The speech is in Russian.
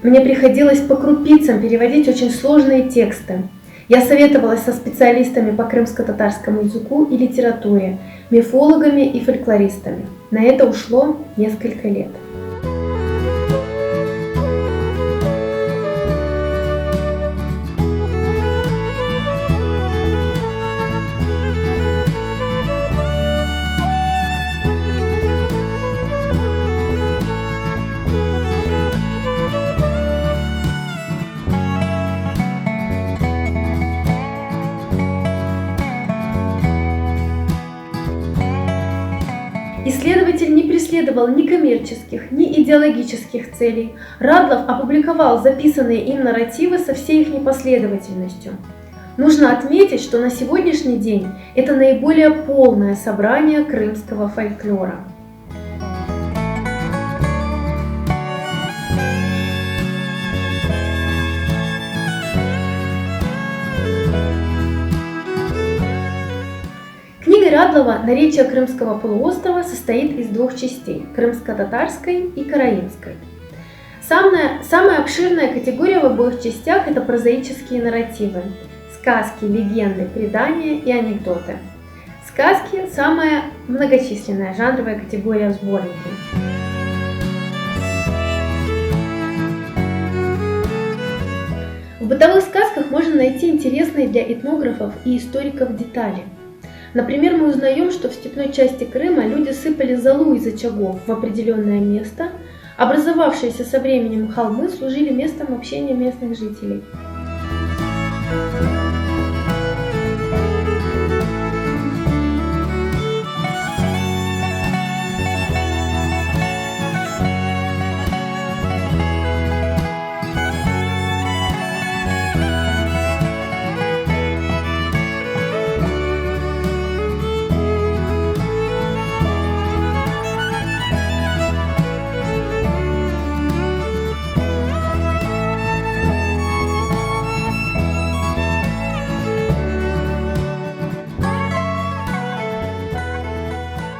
Мне приходилось по крупицам переводить очень сложные тексты. Я советовалась со специалистами по крымско-татарскому языку и литературе, мифологами и фольклористами. На это ушло несколько лет. Исследователь не преследовал ни коммерческих, ни идеологических целей. Радлов опубликовал записанные им нарративы со всей их непоследовательностью. Нужно отметить, что на сегодняшний день это наиболее полное собрание крымского фольклора. Книга Радлова «Наречия Крымского полуострова» состоит из двух частей – крымско-татарской и караимской. Самая обширная категория в обоих частях – это прозаические нарративы – сказки, легенды, предания и анекдоты. Сказки – самая многочисленная жанровая категория в сборнике. В бытовых сказках можно найти интересные для этнографов и историков детали. Например, мы узнаем, что в степной части Крыма люди сыпали золу из очагов в определенное место. Образовавшиеся со временем холмы служили местом общения местных жителей.